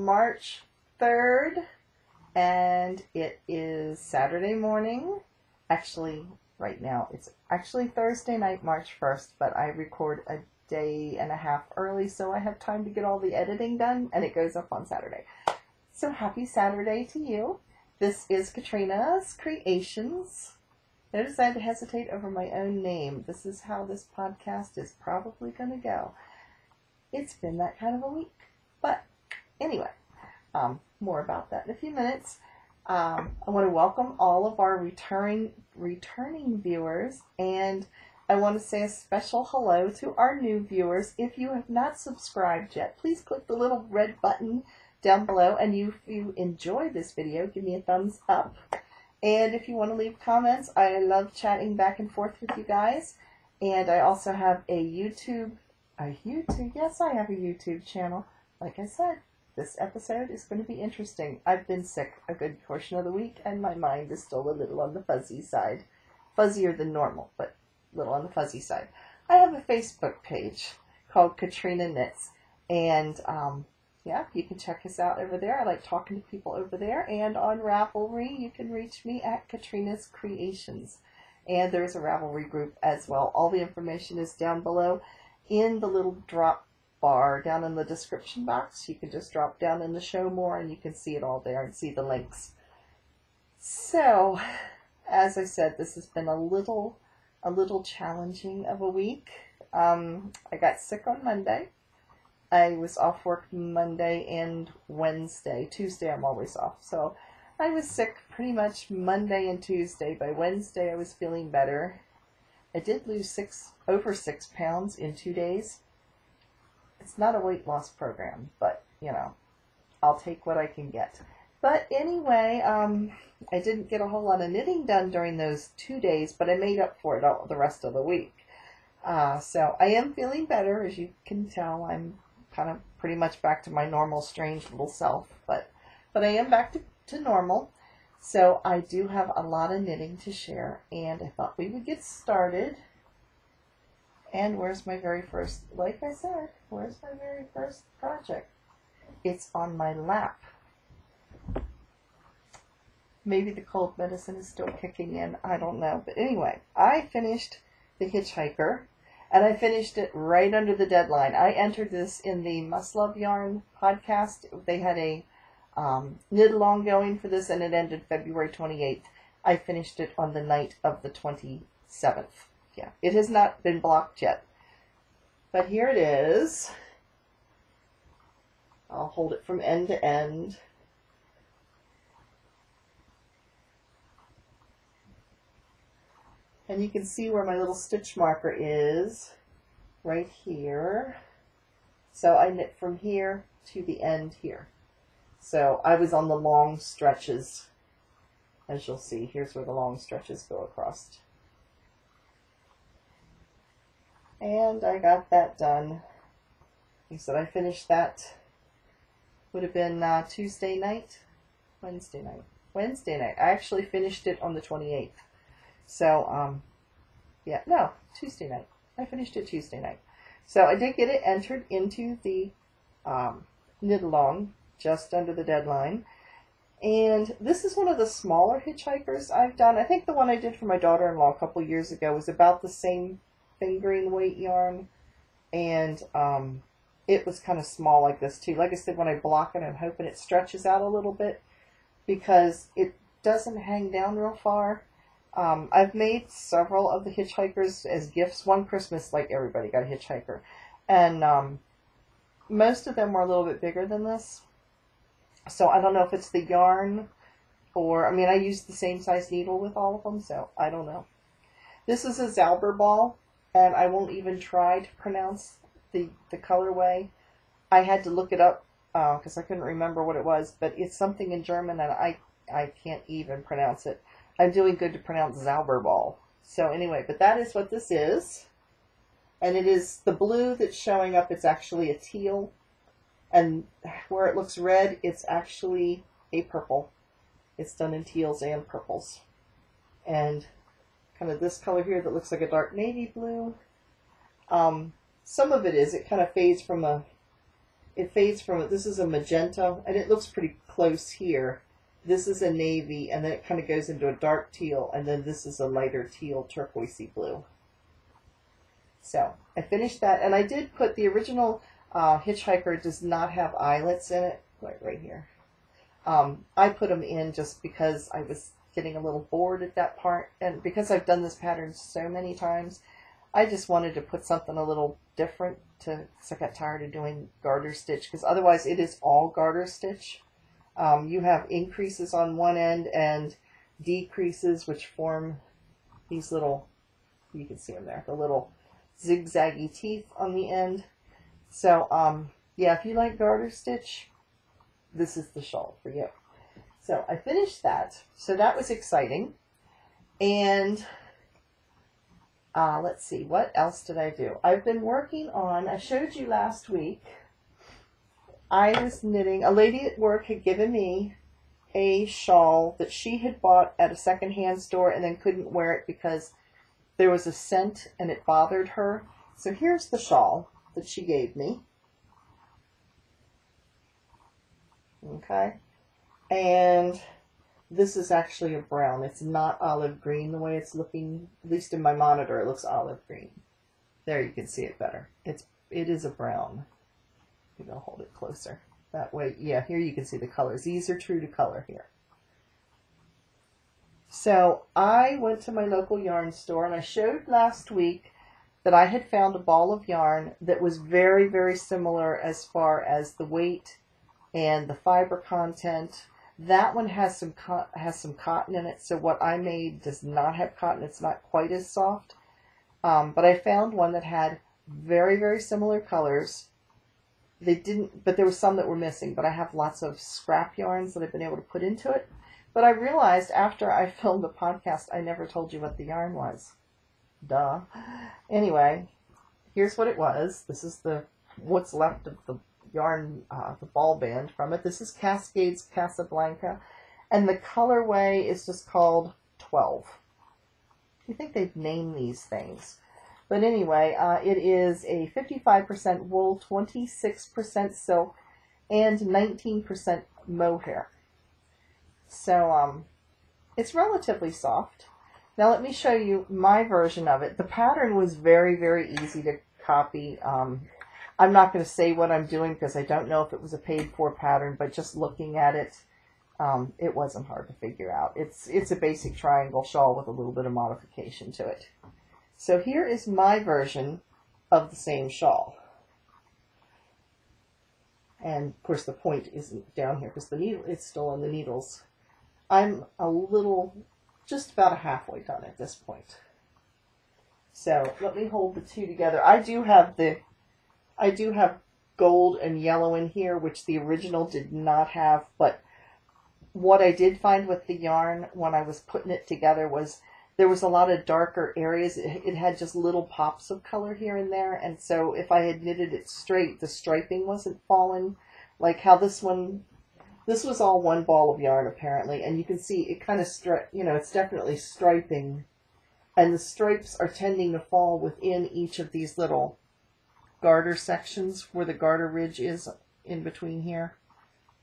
March 3rd, and it is Saturday morning. Actually, right now, it's actually Thursday night, March 1st, but I record a day and a half early, so I have time to get all the editing done, and it goes up on Saturday. So happy Saturday to you. This is Katrina's Creations. Notice I had to hesitate over my own name. This is how this podcast is probably going to go. It's been that kind of a week. But anyway, more about that in a few minutes. I want to welcome all of our returning viewers, and I want to say a special hello to our new viewers. If you have not subscribed yet, please click the little red button down below, and if you enjoy this video, give me a thumbs up. And if you want to leave comments, I love chatting back and forth with you guys. And I also have a YouTube, yes, I have a YouTube channel. Like I said, this episode is going to be interesting. I've been sick a good portion of the week, and my mind is still a little on the fuzzy side. Fuzzier than normal, but a little on the fuzzy side. I have a Facebook page called Katrina Knits, and yeah, you can check us out over there. I like talking to people over there. And on Ravelry, you can reach me at KatrinasCreations. And there's a Ravelry group as well. All the information is down below in the little drop bar down in the description box. You can just drop down in the show more and you can see it all there and see the links. So, as I said, this has been a little challenging of a week. I got sick on Monday. I was off work Monday and Wednesday. Tuesday I'm always off. So I was sick pretty much Monday and Tuesday. By Wednesday I was feeling better. I did lose over 6 pounds in 2 days. It's not a weight loss program, but you know, I'll take what I can get. But anyway, I didn't get a whole lot of knitting done during those 2 days, but I made up for it all the rest of the week. So I am feeling better, as you can tell. I'm kind of pretty much back to my normal strange little self, but I am back to normal. So I do have a lot of knitting to share, and I thought we would get started. And where's my very first, like I said, where's my very first project? It's on my lap. Maybe the cold medicine is still kicking in, I don't know. But anyway, I finished The Hitchhiker. And I finished it right under the deadline. I entered this in the Must Love Yarn podcast. They had a knit-along going for this, and it ended February 28th. I finished it on the night of the 27th. Yeah, it has not been blocked yet. But here it is. I'll hold it from end to end. And you can see where my little stitch marker is, right here. So I knit from here to the end here. So I was on the long stretches, as you'll see. Here's where the long stretches go across. And I got that done. Like I said, I finished that, would have been Tuesday night, Wednesday night. I actually finished it on the 28th. So, yeah, no, Tuesday night. I finished it Tuesday night. So I did get it entered into the knit-along just under the deadline. And this is one of the smaller hitchhikers I've done. I think the one I did for my daughter-in-law a couple years ago was about the same fingering weight yarn. And it was kind of small like this too. Like I said, when I block it, I'm hoping it stretches out a little bit because it doesn't hang down real far. I've made several of the hitchhikers as gifts. One Christmas, like everybody got a hitchhiker. And most of them were a little bit bigger than this. So I don't know if it's the yarn or, I mean, I used the same size needle with all of them, so I don't know. This is a Zauberball, and I won't even try to pronounce the colorway. I had to look it up because I couldn't remember what it was, but it's something in German, and I can't even pronounce it. I'm doing good to pronounce Zauberball. So anyway, but that is what this is. And it is the blue that's showing up. It's actually a teal. And where it looks red, it's actually a purple. It's done in teals and purples. And kind of this color here that looks like a dark navy blue. Some of it is. It kind of fades from it fades from it. This is a magenta, and it looks pretty close here. This is a navy, and then it kind of goes into a dark teal, and then this is a lighter teal turquoisey blue. So I finished that, and I did put the original Hitchhiker does not have eyelets in it, right here. I put them in just because I was getting a little bored at that part, and because I've done this pattern so many times, I just wanted to put something a little different because I got tired of doing garter stitch, because otherwise it is all garter stitch. You have increases on one end and decreases, which form these little, you can see them there, the little zigzaggy teeth on the end. So yeah, if you like garter stitch, this is the shawl for you. So I finished that, so that was exciting. And let's see, what else did I do? I've been working on, I showed you last week, I was knitting, a lady at work had given me a shawl that she had bought at a secondhand store and then couldn't wear it because there was a scent and it bothered her. So here's the shawl that she gave me. Okay. And this is actually a brown. It's not olive green the way it's looking, at least in my monitor it looks olive green. There you can see it better. It is a brown. Maybe I'll hold it closer. That way, yeah, here you can see the colors. These are true to color here. So I went to my local yarn store, and I showed last week that I had found a ball of yarn that was very, very similar as far as the weight and the fiber content. That one has some cotton in it, so what I made does not have cotton. It's not quite as soft. But I found one that had very, very similar colors. They didn't, but there were some that were missing, but I have lots of scrap yarns that I've been able to put into it. But I realized after I filmed the podcast, I never told you what the yarn was. Duh. Anyway, here's what it was. This is what's left of the yarn, the ball band from it. This is Cascades Casablanca, and the colorway is just called 12. You think they'd name these things. But anyway, it is a 55% wool, 26% silk, and 19% mohair. So it's relatively soft. Now let me show you my version of it. The pattern was very, very easy to copy. I'm not going to say what I'm doing because I don't know if it was a paid-for pattern, but just looking at it, it wasn't hard to figure out. It's a basic triangle shawl with a little bit of modification to it. So here is my version of the same shawl. And of course the point isn't down here because the needle, it's still on the needles. I'm a little, just about halfway done at this point. So let me hold the two together. I do have gold and yellow in here, which the original did not have, but what I did find with the yarn when I was putting it together was there was a lot of darker areas. It had just little pops of color here and there, and so if I had knitted it straight, the striping wasn't falling, like how this one, this was all one ball of yarn apparently, and you can see it kind of, it's definitely striping, and the stripes are tending to fall within each of these little garter sections where the garter ridge is in between here.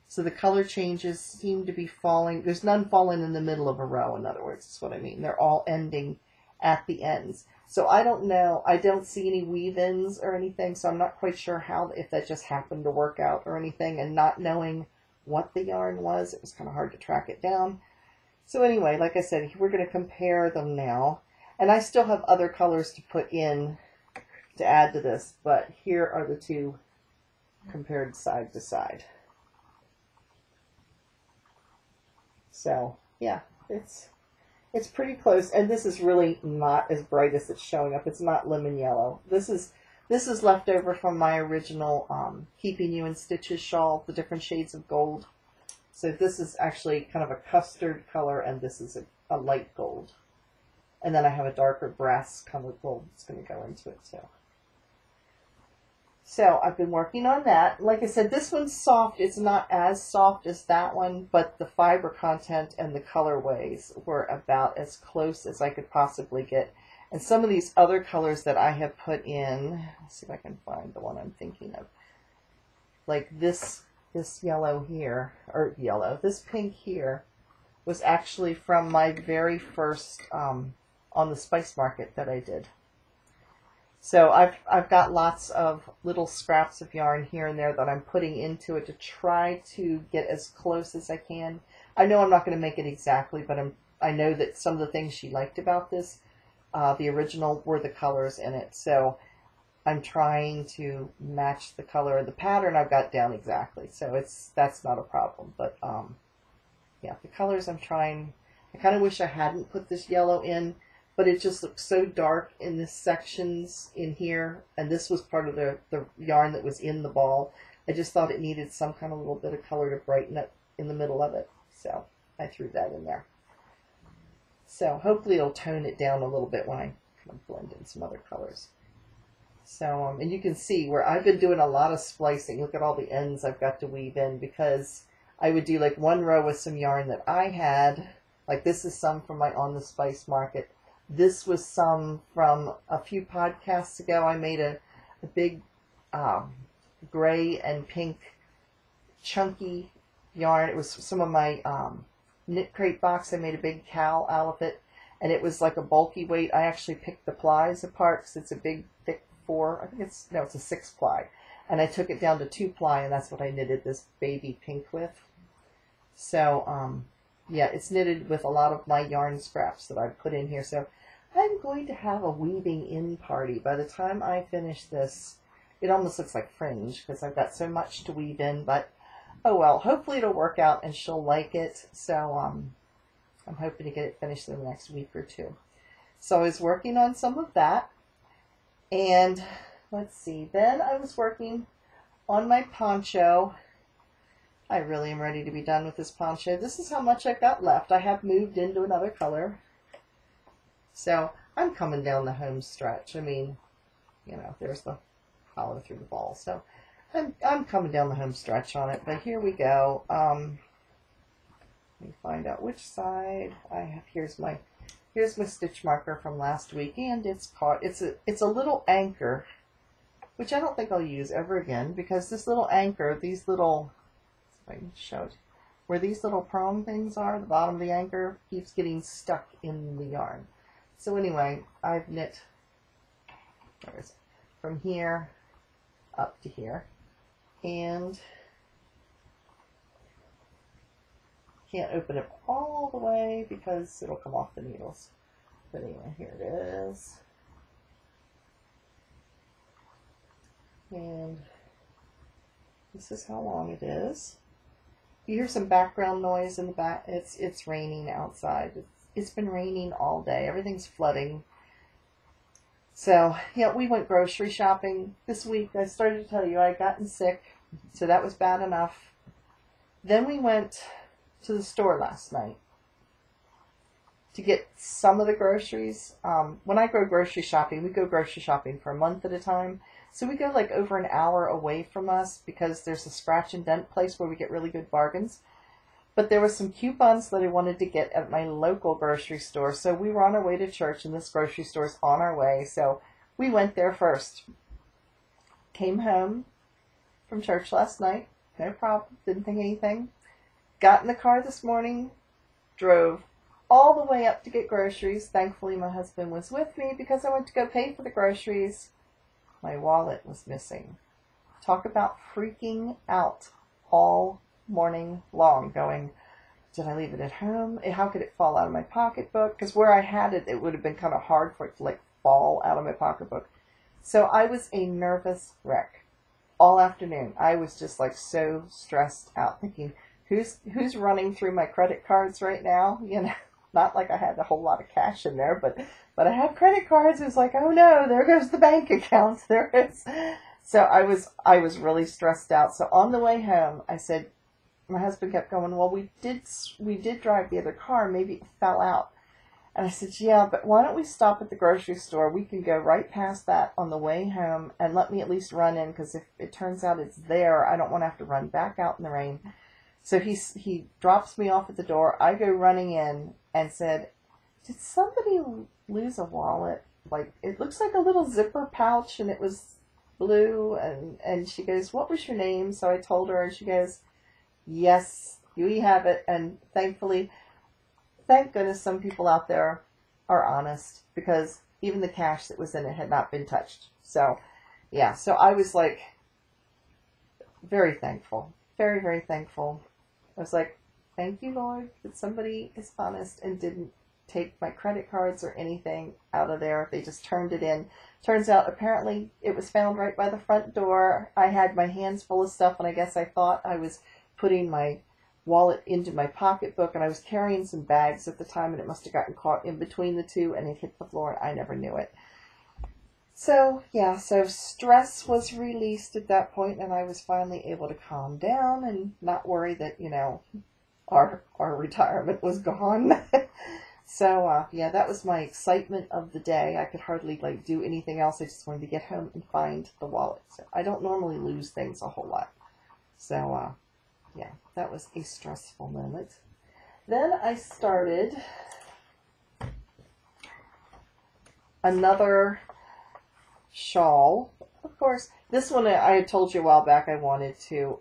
So the color changes seem to be falling. There's none falling in the middle of a row, in other words, is what I mean. They're all ending at the ends. So I don't know. I don't see any weave-ins or anything, so I'm not quite sure how, if that just happened to work out or anything, and not knowing what the yarn was, it was kind of hard to track it down. So anyway, like I said, we're going to compare them now. And I still have other colors to put in to add to this, but here are the two compared side to side. So yeah, it's pretty close, and this is really not as bright as it's showing up. It's not lemon yellow. This is left over from my original Keeping You in Stitches shawl, the different shades of gold. So this is actually kind of a custard color, and this is a light gold. And then I have a darker brass colored gold that's going to go into it too. So I've been working on that. Like I said, this one's soft. It's not as soft as that one, but the fiber content and the colorways were about as close as I could possibly get. And some of these other colors that I have put in, let's see if I can find the one I'm thinking of. Like this yellow here, or yellow, this pink here was actually from my very first on the Spice Market that I did. So I've got lots of little scraps of yarn here and there that I'm putting into it to try to get as close as I can. I know I'm not going to make it exactly, but I know that some of the things she liked about this, the original, were the colors in it. So I'm trying to match the color of the pattern I've got down exactly. So that's not a problem. But yeah, the colors I'm trying. I kind of wish I hadn't put this yellow in, but it just looks so dark in the sections in here, and this was part of the yarn that was in the ball. I just thought it needed some kind of little bit of color to brighten up in the middle of it, so I threw that in there. So hopefully it'll tone it down a little bit when I kind of blend in some other colors. So, and you can see where I've been doing a lot of splicing. Look at all the ends I've got to weave in, because I would do like one row with some yarn that I had. Like this is some from my On the Spice Market. This was some from a few podcasts ago. I made a big gray and pink chunky yarn. It was some of my knit crate box. I made a big cowl out of it, and it was like a bulky weight. I actually picked the plies apart because it's a big, thick it's a 6 ply. And I took it down to 2 ply, and that's what I knitted this baby pink with. So, yeah, it's knitted with a lot of my yarn scraps that I've put in here. So I'm going to have a weaving in party. By the time I finish this, it almost looks like fringe because I've got so much to weave in, but oh well, hopefully it'll work out and she'll like it. So I'm hoping to get it finished in the next week or two. So I was working on some of that, and let's see, then I was working on my poncho. I really am ready to be done with this poncho. This is how much I've got left. I have moved into another color. So I'm coming down the home stretch. I mean, you know, there's the hollow through the ball. So I'm coming down the home stretch on it. But here we go. Let me find out which side I have. Here's my stitch marker from last week, and it's caught. It's a little anchor, which I don't think I'll use ever again, because this little anchor, these little, if I can show it, where these little prong things are, the bottom of the anchor keeps getting stuck in the yarn. So anyway, I've knit, where is it? From here up to here, and can't open it all the way because it'll come off the needles. But anyway, here it is. And this is how long it is. You hear some background noise in the back. It's raining outside. It's been raining all day. Everything's flooding. So, yeah, we went grocery shopping this week. I started to tell you I had gotten sick, so that was bad enough. Then we went to the store last night to get some of the groceries. When I go grocery shopping, we go grocery shopping for a month at a time. So we go like over an hour away from us because there's a scratch and dent place where we get really good bargains. But there were some coupons that I wanted to get at my local grocery store. So we were on our way to church, and this grocery store's on our way. So we went there first. Came home from church last night. No problem. Didn't think anything. Got in the car this morning. Drove all the way up to get groceries. Thankfully, my husband was with me because I went to go pay for the groceries. My wallet was missing. Talk about freaking out all morning long, going, did I leave it at home? How could it fall out of my pocketbook? Because where I had it, it would have been kind of hard for it to like fall out of my pocketbook. So I was a nervous wreck all afternoon. I was just like so stressed out, thinking, who's running through my credit cards right now? You know, not like I had a whole lot of cash in there, but I had credit cards. It was like, oh no, there goes the bank account. There is. So I was really stressed out. So on the way home, I said, my husband kept going, well, we did drive the other car. Maybe it fell out. And I said, yeah, but why don't we stop at the grocery store? We can go right past that on the way home and let me at least run in, because if it turns out it's there, I don't want to have to run back out in the rain. So he drops me off at the door. I go running in and said, did somebody lose a wallet? Like, it looks like a little zipper pouch, and it was blue, and she goes, what was your name? So I told her, and she goes, yes, we have it. And thankfully, thank goodness some people out there are honest, because even the cash that was in it had not been touched. So yeah, so I was like very thankful, very, very thankful. I was like, thank you, Lord, that somebody is honest and didn't take my credit cards or anything out of there. They just turned it in. Turns out, apparently, it was found right by the front door. I had my hands full of stuff, and I guess I thought I was putting my wallet into my pocketbook, and I was carrying some bags at the time, and it must have gotten caught in between the two, and it hit the floor, and I never knew it. So, yeah, so stress was released at that point, and I was finally able to calm down and not worry that, you know, our retirement was gone. So, yeah, that was my excitement of the day. I could hardly, like, do anything else. I just wanted to get home and find the wallet. So I don't normally lose things a whole lot. So, yeah, that was a stressful moment. Then I started another shawl. Of course, this one I had told you a while back I wanted to.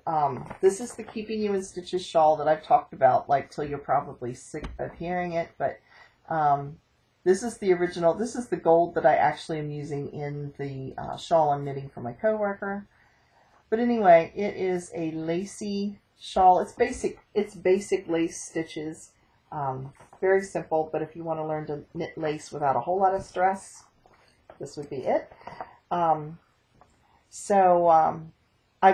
This is the Keeping You in Stitches shawl that I've talked about, like, till you're probably sick of hearing it, but this is the original. This is the gold that I actually am using in the shawl I'm knitting for my coworker. But anyway, it is a lacy shawl. It's basic lace stitches. Very simple, but if you want to learn to knit lace without a whole lot of stress, this would be it. I've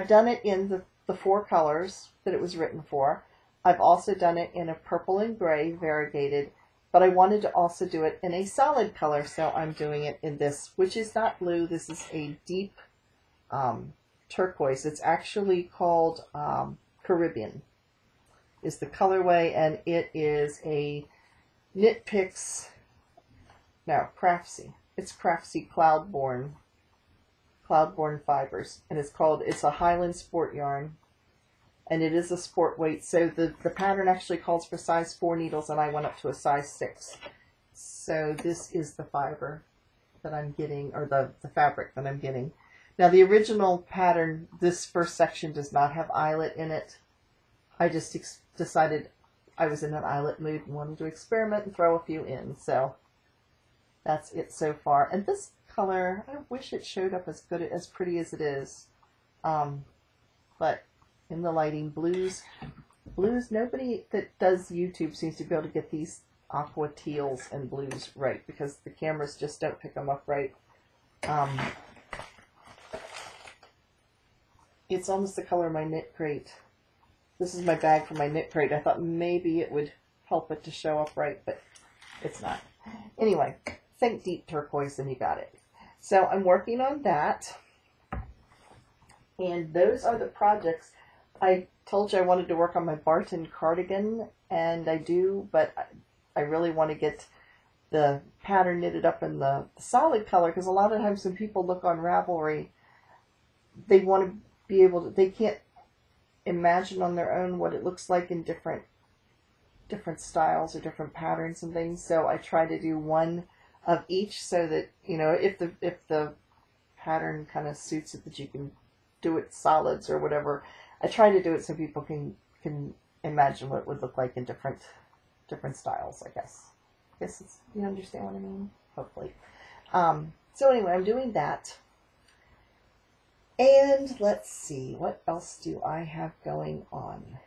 done it in the 4 colors that it was written for. I've also done it in a purple and gray variegated, but I wanted to also do it in a solid color, so I'm doing it in this, which is not blue. This is a deep turquoise. It's actually called Caribbean is the colorway, and it is a Knit Picks, no, Craftsy. It's Craftsy Cloudborne fibers, and it's a Highland sport yarn, and it is a sport weight. So the pattern actually calls for size 4 needles, and I went up to a size 6. So this is the fiber that I'm getting, or the fabric that I'm getting. Now the original pattern, this first section does not have eyelet in it. I just decided I was in an eyelet mood and wanted to experiment and throw a few in. So that's it so far. And this color, I wish it showed up as pretty as it is. But in the lighting, blues, nobody that does YouTube seems to be able to get these aqua teals and blues right, because the cameras just don't pick them up right. It's almost the color of my knit crate. This is my bag for my knit crate. I thought maybe it would help it to show up right, but it's not. Anyway, think deep turquoise and you got it. So I'm working on that. And those are the projects. I told you I wanted to work on my Barton cardigan, and I do, but I really want to get the pattern knitted up in the solid color, because a lot of times when people look on Ravelry, they want to be able to, they can't imagine on their own what it looks like in different styles or different patterns and things. So I try to do one of each, so that, you know, if the pattern kind of suits it, that you can do it solids or whatever. I try to do it so people can imagine what it would look like in different styles, I guess. You understand what I mean? Hopefully. So anyway, I'm doing that. And let's see, what else do I have going on?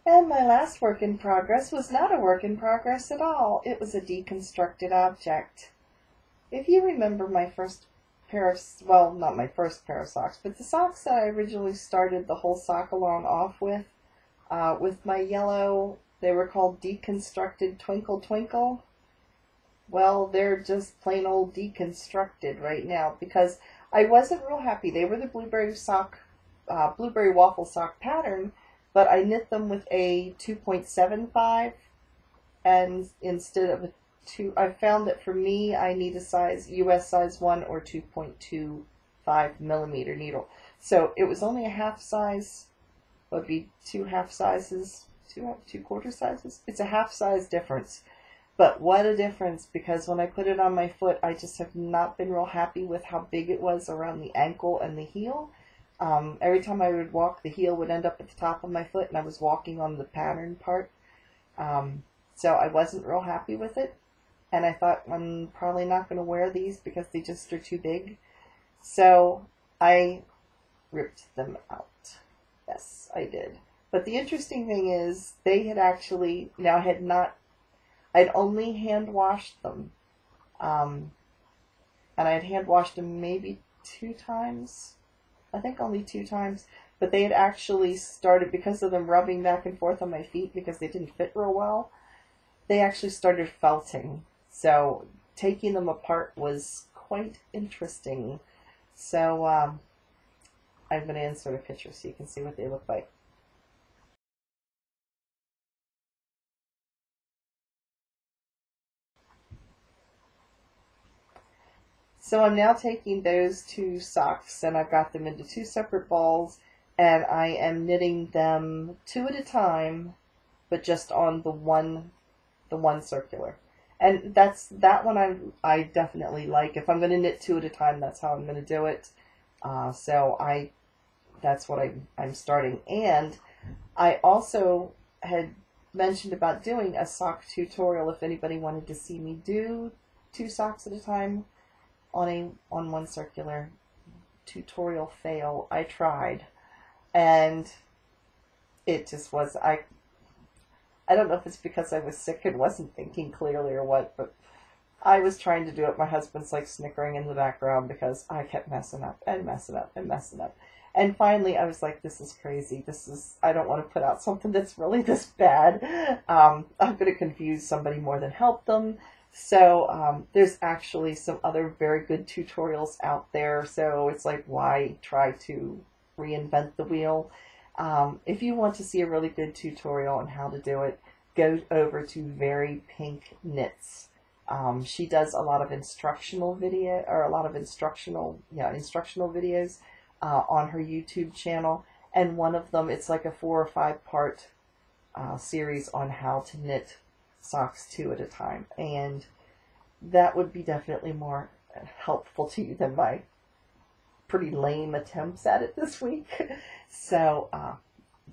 And my last work in progress was not a work in progress at all. It was a deconstructed object. If you remember my first pair of, well, not my first pair of socks, but the socks that I originally started the whole sock along off with my yellow, they were called Deconstructed Twinkle Twinkle. Well, they're just plain old deconstructed right now, because I wasn't real happy. They were the blueberry waffle sock pattern, but I knit them with a 2.75, and instead of a 2, I found that for me, I need a size, US size 1 or 2.25 millimeter needle. So it was only a half size, would be 2 half sizes, 2 quarter sizes. It's a half size difference. But what a difference, because when I put it on my foot, I just have not been real happy with how big it was around the ankle and the heel. Every time I would walk, the heel would end up at the top of my foot, and I was walking on the pattern part. So I wasn't real happy with it. And I thought, I'm probably not going to wear these because they just are too big. So I ripped them out. Yes, I did. But the interesting thing is, they had actually, now had not, I'd only hand washed them. And I had hand washed them maybe 2 times. I think only 2 times. But they had actually started, because of them rubbing back and forth on my feet because they didn't fit real well, they actually started felting. So taking them apart was quite interesting. So I'm going to insert a picture so you can see what they look like. So I'm now taking those 2 socks, and I've got them into 2 separate balls, and I am knitting them 2 at a time, but just on the one circular. And that one I definitely like. If I'm going to knit 2 at a time, that's how I'm going to do it. So that's what I'm starting. And I also had mentioned about doing a sock tutorial if anybody wanted to see me do 2 socks at a time on one circular. Tutorial fail. I tried, and it just was, I don't know if it's because I was sick and wasn't thinking clearly or what, but I was trying to do it. My husband's like snickering in the background because I kept messing up and messing up and messing up. And finally I was like, this is crazy. I don't want to put out something that's really this bad. I'm going to confuse somebody more than help them. So there's actually some other very good tutorials out there. So it's like, why try to reinvent the wheel? If you want to see a really good tutorial on how to do it, go over to Very Pink Knits. She does a lot of instructional videos on her YouTube channel, and one of them, it's like a 4 or 5 part series on how to knit socks 2 at a time, and that would be definitely more helpful to you than my pretty lame attempts at it this week. So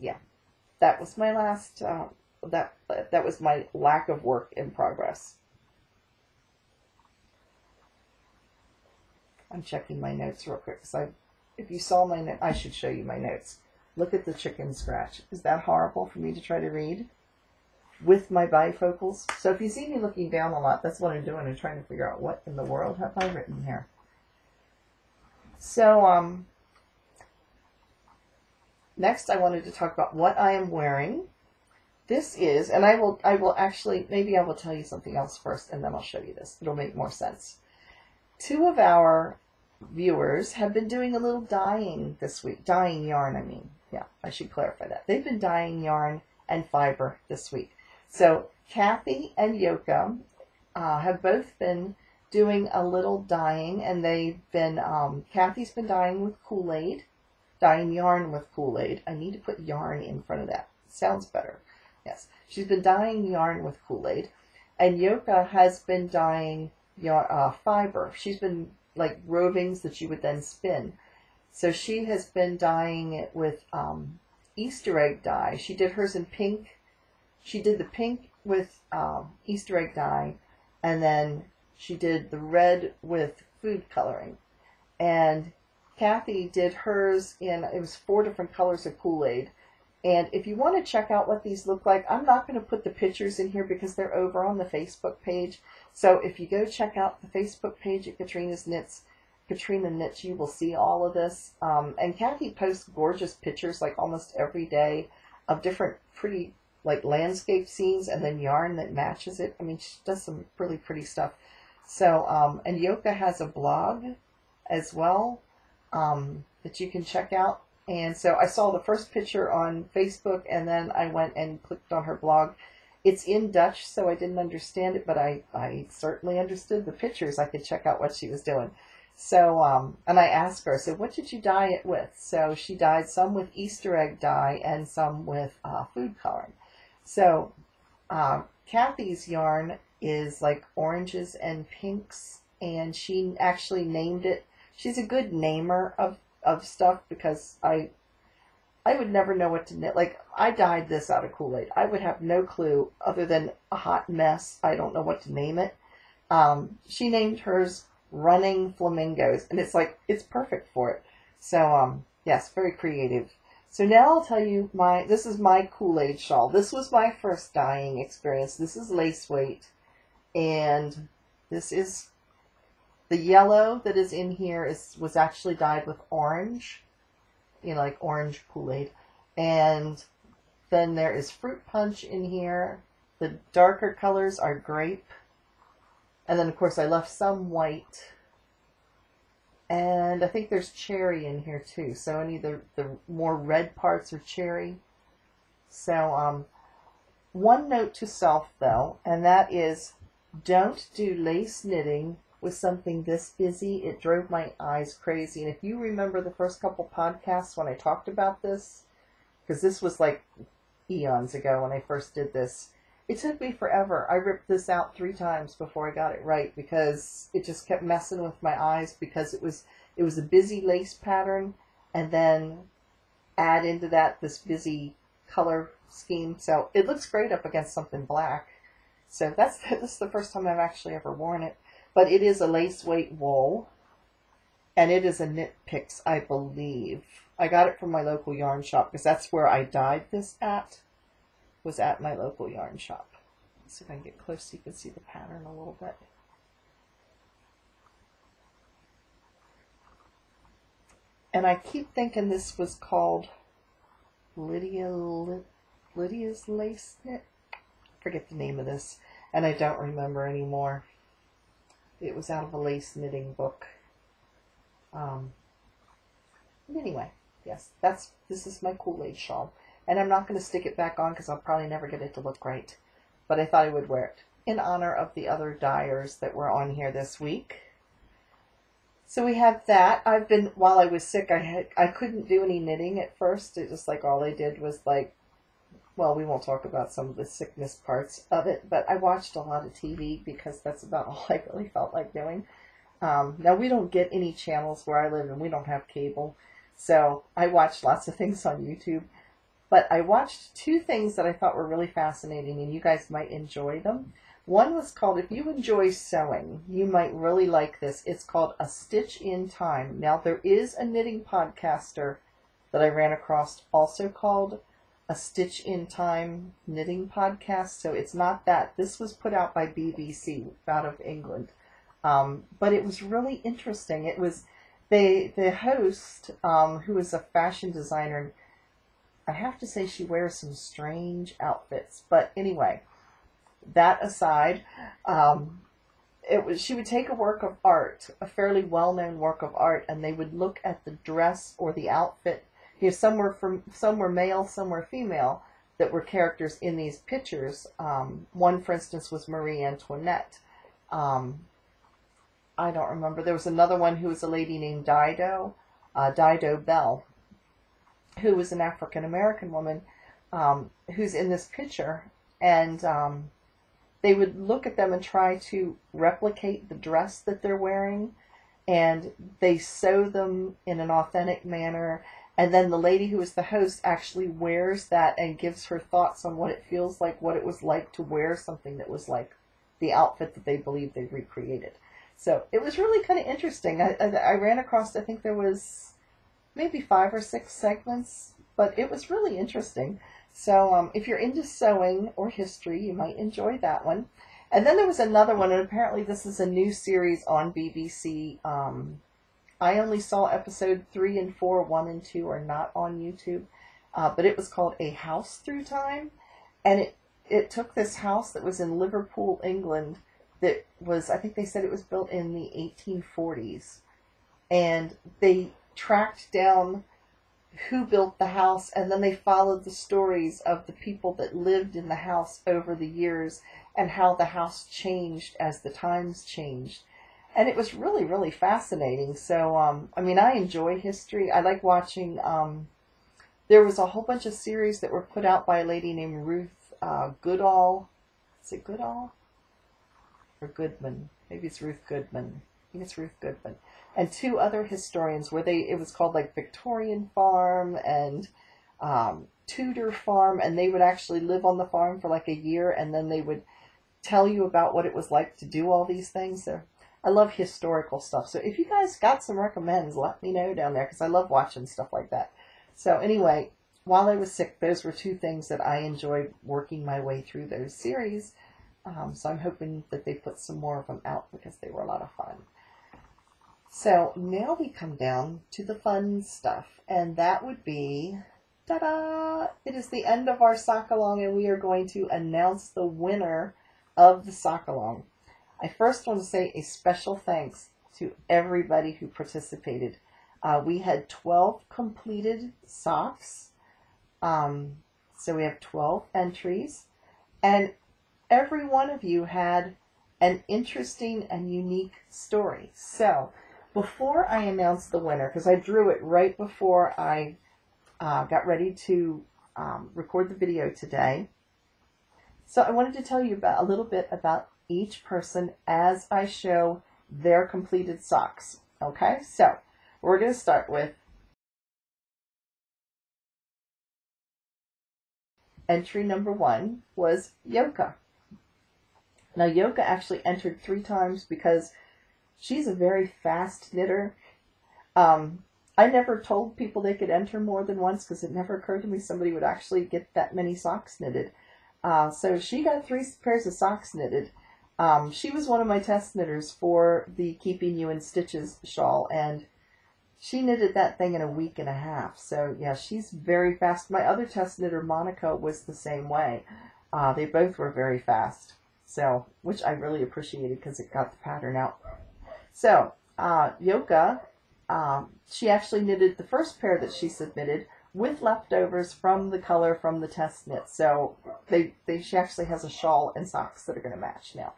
yeah, that was my last that was my lack of work in progress. I'm checking my notes real quick because if you saw my notes, I should show you my notes. Look at the chicken scratch. Is that horrible for me to try to read with my bifocals? So if you see me looking down a lot, that's what I'm doing. I'm trying to figure out what in the world have I written here. So next I wanted to talk about what I am wearing. This is, and I will actually, maybe I will tell you something else first and then I'll show you this. It'll make more sense. 2 of our viewers have been doing a little dyeing this week. Dyeing yarn, I mean. Yeah, I should clarify that. They've been dyeing yarn and fiber this week. So Kathy and Yoka have both been doing a little dyeing, and they've been, Kathy's been dyeing with Kool-Aid, dyeing yarn with Kool-Aid. I need to put yarn in front of that. Sounds better. Yes, she's been dyeing yarn with Kool-Aid, and Yoka has been dyeing fiber. She's been like rovings that you would then spin. So she has been dyeing it with Easter egg dye. She did hers in pink. She did the pink with Easter egg dye, and then she did the red with food coloring. And Kathy did hers in, it was 4 different colors of Kool-Aid. And if you want to check out what these look like, I'm not going to put the pictures in here because they're over on the Facebook page. So if you go check out the Facebook page at Katrina's Knits, Katrina Knits, you will see all of this. And Kathy posts gorgeous pictures like almost every day of different pretty like landscape scenes and then yarn that matches it. I mean, she does some really pretty stuff. So, and Yoka has a blog as well that you can check out. And so I saw the first picture on Facebook, and then I went and clicked on her blog. It's in Dutch, so I didn't understand it, but I certainly understood the pictures. I could check out what she was doing. So, and I asked her, I said, what did you dye it with? So she dyed some with Easter egg dye and some with food coloring. So Kathy's yarn is like oranges and pinks, and she actually named it. She's a good namer of stuff, because I would never know what to knit. Like, I dyed this out of Kool-Aid. I would have no clue other than a hot mess. I don't know what to name it. She named hers Running Flamingos, and it's like, it's perfect for it. So, yes, very creative. So now I'll tell you this is my Kool-Aid shawl. This was my first dyeing experience. This is lace weight, and this is the yellow that is in here was actually dyed with orange, like orange Kool-Aid. And then there is fruit punch in here. The darker colors are grape. And then, of course, I left some white. And I think there's cherry in here, too. So any of the more red parts are cherry. So, one note to self, though, and that is, don't do lace knitting with something this busy. It drove my eyes crazy. And if you remember the first couple podcasts when I talked about this, because this was like eons ago when I first did this, it took me forever. I ripped this out 3 times before I got it right, because it just kept messing with my eyes, because it was a busy lace pattern, and then add into that this busy color scheme. So it looks great up against something black. So this is the first time I've actually ever worn it. But it is a lace weight wool, and it is a Knit Picks, I believe. I got it from my local yarn shop, because that's where I dyed this at, was at my local yarn shop. Let's see if I can get close so you can see the pattern a little bit. And I keep thinking this was called Lydia's Lace Knit. I forget the name of this, and I don't remember anymore. It was out of a lace knitting book. Anyway, yes, this is my Kool-Aid shawl. And I'm not going to stick it back on, because I'll probably never get it to look right. But I thought I would wear it in honor of the other dyers that were on here this week. So we have that. While I was sick, I couldn't do any knitting at first. It just like all I did was like, well, we won't talk about some of the sickness parts of it, but I watched a lot of TV, because that's about all I really felt like doing. Now, we don't get any channels where I live, and we don't have cable, so I watched lots of things on YouTube. But I watched 2 things that I thought were really fascinating, and you guys might enjoy them. One was called, if you enjoy sewing, you might really like this. It's called A Stitch in Time. Now, there is a knitting podcaster that I ran across also called A Stitch in Time knitting podcast. So it's not that. This was put out by BBC out of England. But it was really interesting. It was the host, who is a fashion designer, and I have to say she wears some strange outfits. But anyway, that aside, she would take a work of art, a fairly well-known work of art, and they would look at the dress or the outfit. Some were male, some were female, that were characters in these pictures. One, for instance, was Marie Antoinette. I don't remember. There was another one who was a lady named Dido Bell, who was an African-American woman, who's in this picture. And they would look at them and try to replicate the dress that they're wearing, and they sew them in an authentic manner. And then the lady who is the host actually wears that and gives her thoughts on what it feels like, what it was like to wear something that was like the outfit that they believe they recreated. So it was really kind of interesting. I ran across, I think there was maybe 5 or 6 segments, but it was really interesting. So if you're into sewing or history, you might enjoy that one. And then there was another one, and apparently this is a new series on BBC. I only saw episode 3 and 4. 1 and 2 are not on YouTube. But it was called A House Through Time. And it took this house that was in Liverpool, England, that was, I think they said it was built in the 1840s. And they tracked down who built the house, and then they followed the stories of the people that lived in the house over the years, and how the house changed as the times changed. And it was really, really fascinating. So, I mean, I enjoy history. I like watching, there was a whole bunch of series that were put out by a lady named Ruth Goodall. Is it Goodall? or Goodman. Maybe it's Ruth Goodman. I think it's Ruth Goodman. And two other historians where it was called like Victorian Farm and Tudor Farm, and they would actually live on the farm for like a year, and then they would tell you about what it was like to do all these things. So I love historical stuff. So if you guys got some recommends, let me know down there because I love watching stuff like that. So anyway, while I was sick, those were two things that I enjoyed working my way through those series. So I'm hoping that they put some more of them out because they were a lot of fun. So now we come down to the fun stuff, and that would be, ta-da! It is the end of our sock-along, and we are going to announce the winner of the sock-along. I first want to say a special thanks to everybody who participated. We had 12 completed socks. So we have 12 entries, and every one of you had an interesting and unique story. So before I announce the winner, because I drew it right before I got ready to record the video today, so I wanted to tell you a little bit about each person as I show their completed socks. Okay, so we're going to start with entry number 1 was Yoka. Now Yoka actually entered 3 times because she's a very fast knitter. I never told people they could enter more than once because it never occurred to me somebody would actually get that many socks knitted. So she got 3 pairs of socks knitted. She was one of my test knitters for the Keeping You in Stitches shawl, and she knitted that thing in a week and a half. So yeah, she's very fast. My other test knitter, Monica, was the same way. They both were very fast. So, which I really appreciated because it got the pattern out. So, Yoka, she actually knitted the first pair that she submitted with leftovers from the color from the test knit. So she actually has a shawl and socks that are going to match now.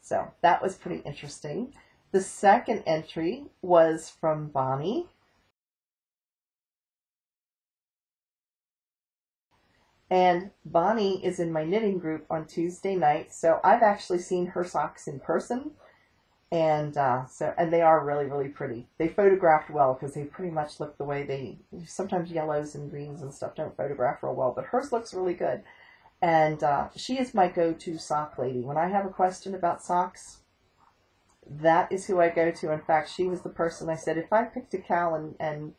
So that was pretty interesting. The second entry was from Bonnie. And Bonnie is in my knitting group on Tuesday night, so I've actually seen her socks in person, and and they are really, really pretty. They photographed well because they pretty much look the way sometimes yellows and greens and stuff don't photograph real well, but hers looks really good. And she is my go-to sock lady. When I have a question about socks, that is who I go to. In fact, she was the person I said, if I picked a cow and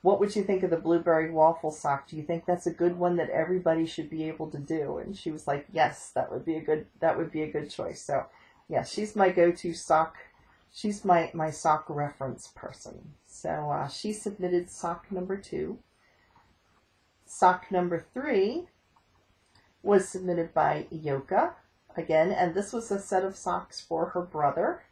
what would you think of the blueberry waffle sock? Do you think that's a good one that everybody should be able to do? And she was like, yes, that would be a good choice. So yeah, she's my go-to sock. She's my sock reference person. So she submitted sock number 2. Sock number 3 was submitted by Yoka again, and this was a set of socks for her brother.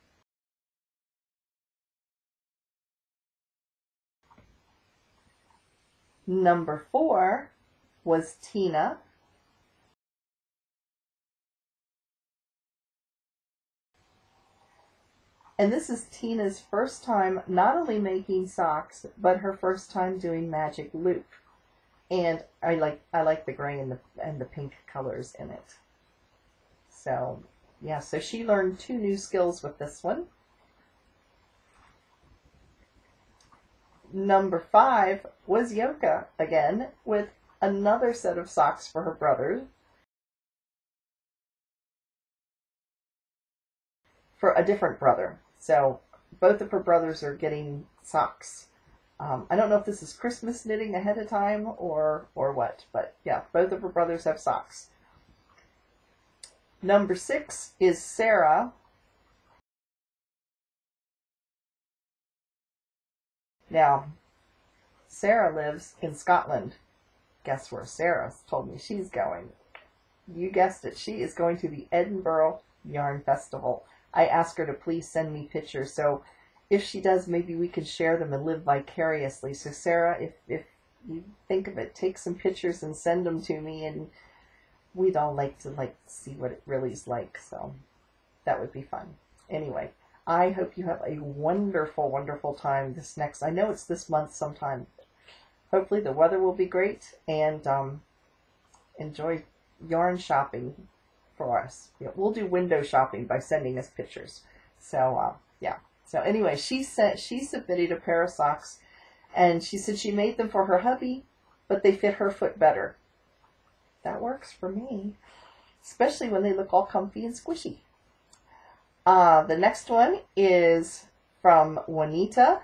Number 4 was Tina. And this is Tina's first time not only making socks, but her first time doing magic loop. And I like the gray and the pink colors in it. So yeah, so she learned 2 new skills with this one. Number 5 was Yoka again with another set of socks for her brother. For a different brother. So both of her brothers are getting socks. I don't know if this is Christmas knitting ahead of time or what, but yeah, both of her brothers have socks. Number 6 is Sarah. Now, Sarah lives in Scotland. Guess where Sarah told me she's going? You guessed it. She is going to the Edinburgh Yarn Festival. I asked her to please send me pictures, so if she does, maybe we can share them and live vicariously. So Sarah, if you think of it, take some pictures and send them to me, and we'd all like to see what it really is like, so that would be fun. Anyway, I hope you have a wonderful, wonderful time this next, I know it's this month sometime. Hopefully the weather will be great, and enjoy yarn shopping. for us. We'll do window shopping by sending us pictures. So yeah. So anyway, she submitted a pair of socks, and she said she made them for her hubby, but they fit her foot better. That works for me, especially when they look all comfy and squishy. The next one is from Juanita.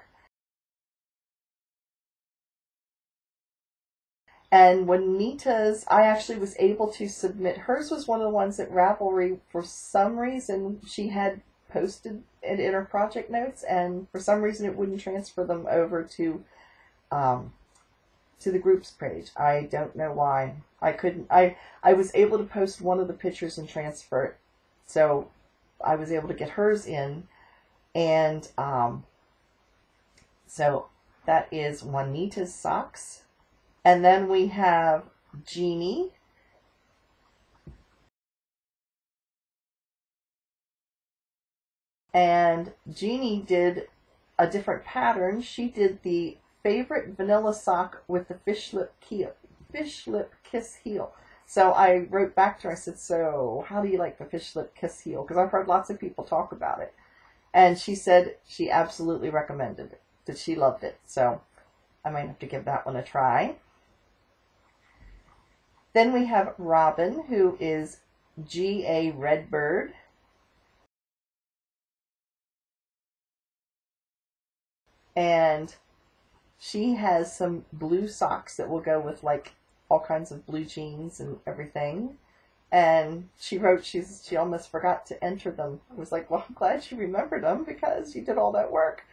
And Juanita's, I actually was able to submit. Hers was one of the ones at Ravelry. For some reason, she had posted it in her project notes, and for some reason it wouldn't transfer them over to the groups page. I don't know why. I couldn't. I was able to post one of the pictures and transfer it, so I was able to get hers in, and so that is Juanita's socks. And then we have Jeannie. And Jeannie did a different pattern. She did the favorite vanilla sock with the fish lip kiss heel. So I wrote back to her. I said, so how do you like the fish lip kiss heel? Because I've heard lots of people talk about it. And she said she absolutely recommended it, that she loved it. So I might have to give that one a try. Then we have Robin, who is G.A. Redbird. And she has some blue socks that will go with like all kinds of blue jeans and everything. And she wrote she almost forgot to enter them. I was like, well, I'm glad she remembered them because she did all that work.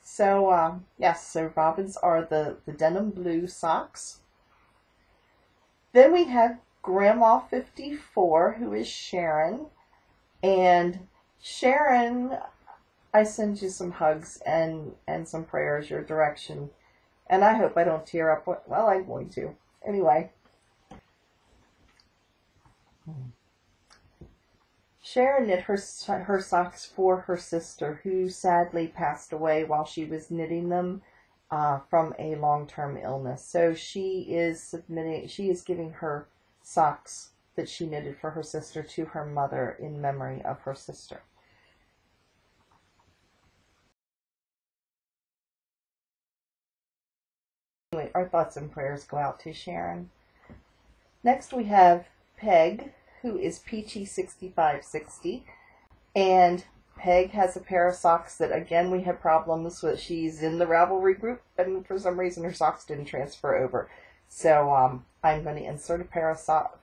So yes, so Robin's are the denim blue socks. Then we have Grandma 54, who is Sharon. And Sharon, I send you some hugs and some prayers your direction. And I hope I don't tear up. Well, I'm going to. Anyway. Sharon knit her socks for her sister, who sadly passed away while she was knitting them from a long-term illness. So she is giving her socks that she knitted for her sister to her mother in memory of her sister. Anyway, our thoughts and prayers go out to Sharon. Next we have Peg, who is Peachy6560, and Peg has a pair of socks that, again, we had problems with. She's in the Ravelry group, and for some reason her socks didn't transfer over. So I'm going to insert a pair of socks.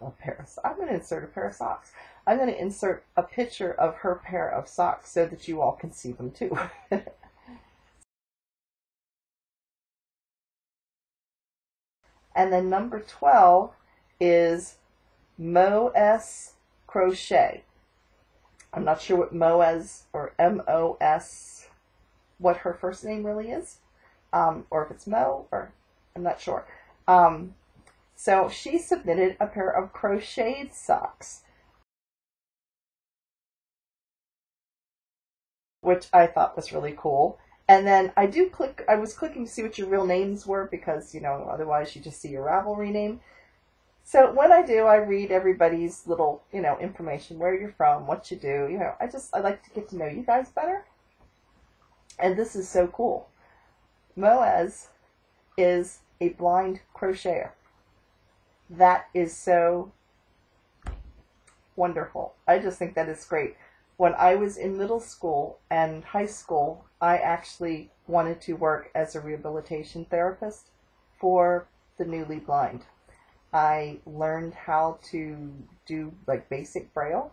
I'm going to insert a pair of socks. I'm going to insert a picture of her pair of socks so that you all can see them too. And then number 12 is Mo's Crochet. I'm not sure what Mo's or M-O-S, what her first name really is, or if it's Mo, or I'm not sure. So she submitted a pair of crocheted socks, which I thought was really cool. And then I was clicking to see what your real names were because, otherwise you just see your Ravelry name. So what I do, I read everybody's little, information, where you're from, what you do. I like to get to know you guys better. And this is so cool. Moaz is a blind crocheter. That is so wonderful. I just think that is great. When I was in middle school and high school, I actually wanted to work as a rehabilitation therapist for the newly blind. I learned how to do like basic Braille.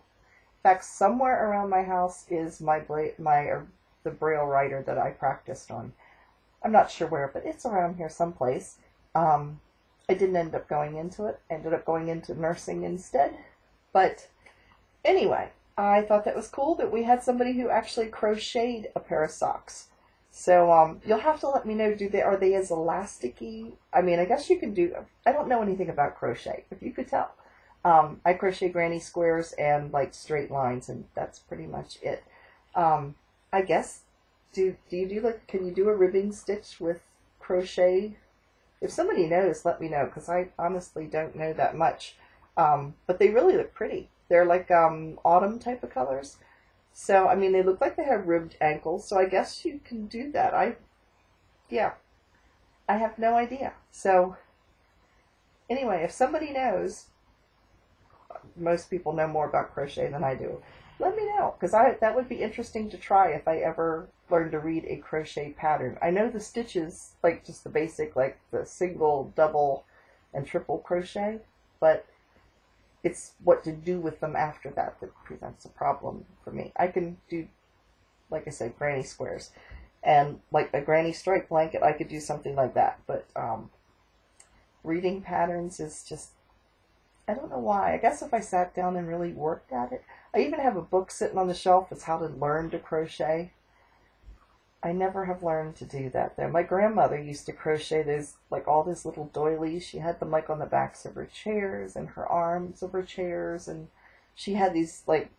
In fact, somewhere around my house is the Braille writer that I practiced on. I'm not sure where, but it's around here someplace. I didn't end up going into it. I ended up going into nursing instead. But anyway, I thought that was cool that we had somebody who actually crocheted a pair of socks. So you'll have to let me know, are they as elasticy? I mean, I guess you can do, I don't know anything about crochet, if you could tell. I crochet granny squares and like straight lines, and that's pretty much it. I guess, can you do a ribbing stitch with crochet? If somebody knows, let me know, because I honestly don't know that much. But they really look pretty. They're like autumn type of colors. So, I mean, they look like they have ribbed ankles, so I guess you can do that. Yeah, I have no idea. So, anyway, if somebody knows, most people know more about crochet than I do, let me know, because that would be interesting to try if I ever learned to read a crochet pattern. I know the stitches, like just the basic, like the single, double, and triple crochet, but it's what to do with them after that presents a problem for me. I can do, like I said, granny squares, and like a granny stripe blanket, I could do something like that, but reading patterns is just, I don't know why. I guess if I sat down and really worked at it. I even have a book sitting on the shelf. It's how to learn to crochet. I never have learned to do that though. My grandmother used to crochet those, like all those little doilies. She had them like on the backs of her chairs and her arms of her chairs, and she had these like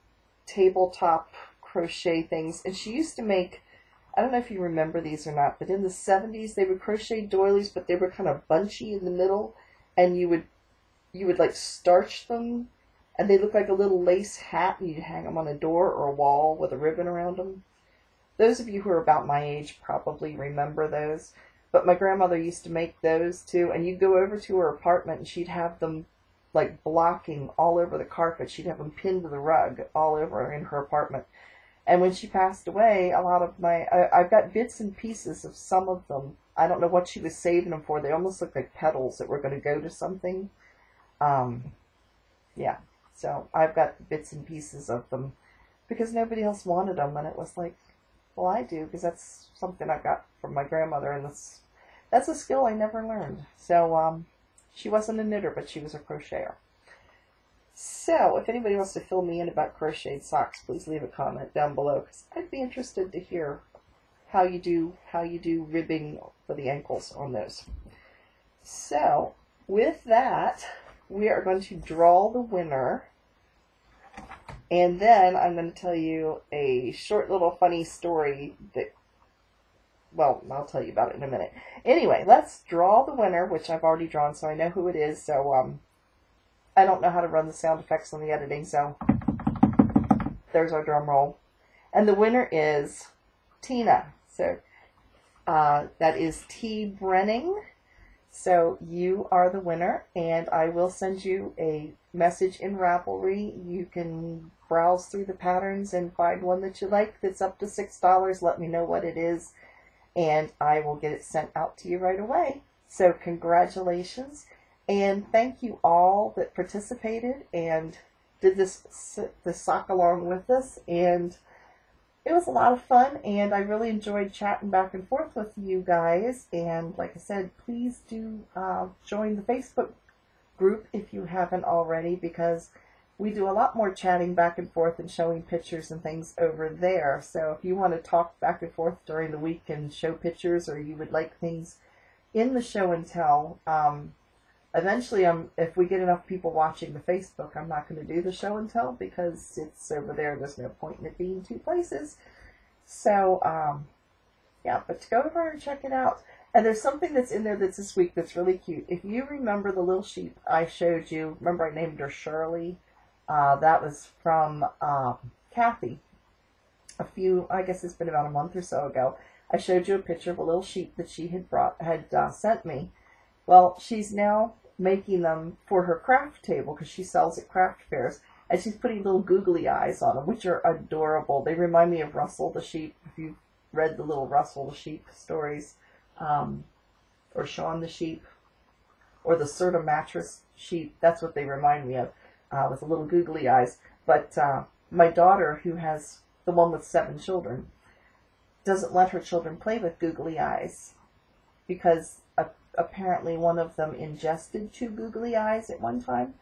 tabletop crochet things. And she used to make, I don't know if you remember these or not, but in the 70s they would crochet doilies, but they were kind of bunchy in the middle, and you would like starch them, and they look like a little lace hat, and you'd hang them on a door or a wall with a ribbon around them. Those of you who are about my age probably remember those, but my grandmother used to make those too, and you'd go over to her apartment and she'd have them like blocking all over the carpet. She'd have them pinned to the rug all over in her apartment. And when she passed away, a lot of I've got bits and pieces of some of them. I don't know what she was saving them for. They almost look like petals that were going to go to something. Yeah, so I've got bits and pieces of them because nobody else wanted them, and it was like, well, I do, because that's something I got from my grandmother, and that's a skill I never learned. So she wasn't a knitter, but she was a crocheter. So if anybody wants to fill me in about crocheted socks, please leave a comment down below, because I'd be interested to hear how you do ribbing for the ankles on those. So with that, we are going to draw the winner, and then I'm going to tell you a short little funny story that, well, I'll tell you about it in a minute. Anyway, let's draw the winner, which I've already drawn, so I know who it is. So I don't know how to run the sound effects on the editing, so there's our drum roll. And the winner is Tina. So that is T. Brenning. So you are the winner, and I will send you a message in Ravelry. You can browse through the patterns and find one that you like that's up to $6. Let me know what it is, and I will get it sent out to you right away. So congratulations, and thank you all that participated and did this sock along with us, and it was a lot of fun, and I really enjoyed chatting back and forth with you guys. And like I said, please do join the Facebook group if you haven't already, because we do a lot more chatting back and forth and showing pictures and things over there. So if you want to talk back and forth during the week and show pictures, or you would like things in the show and tell, eventually, if we get enough people watching the Facebook, I'm not going to do the show and tell because it's over there. There's no point in it being two places. So, yeah, but go over and check it out. And there's something that's in there that's this week that's really cute. If you remember the little sheep I showed you, remember I named her Shirley? That was from Kathy. I guess it's been about a month or so ago. I showed you a picture of a little sheep that she had sent me. Well, she's now making them for her craft table because she sells at craft fairs, and she's putting little googly eyes on them, which are adorable. They remind me of Russell the sheep, if you've read the little Russell the sheep stories, or Shaun the sheep, or the Serta mattress sheep. That's what they remind me of, with the little googly eyes. But my daughter, who has the one with 7 children, doesn't let her children play with googly eyes because apparently one of them ingested 2 googly eyes at one time,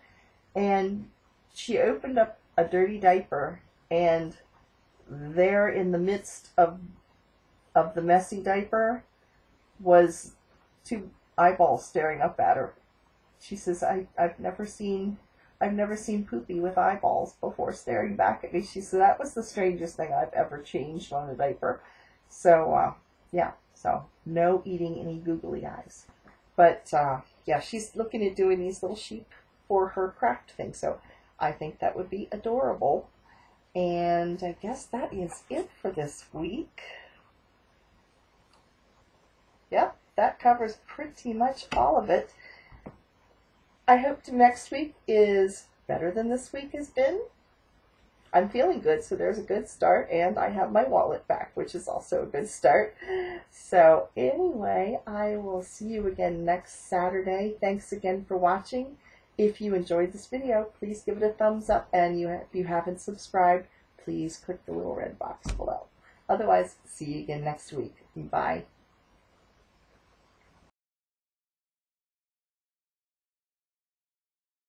and she opened up a dirty diaper, and there in the midst of the messy diaper was 2 eyeballs staring up at her. She says, I've never seen Poopy with eyeballs before staring back at me. She said that was the strangest thing I've ever changed on a diaper. So yeah, so no eating any googly eyes. But yeah, she's looking at doing these little sheep for her craft thing. So I think that would be adorable. And I guess that is it for this week. Yep, that covers pretty much all of it. I hope next week is better than this week has been. I'm feeling good, so there's a good start, and I have my wallet back, which is also a good start. So anyway, I will see you again next Saturday. Thanks again for watching. If you enjoyed this video, please give it a thumbs up, and if you haven't subscribed, please click the little red box below. Otherwise, see you again next week. Bye.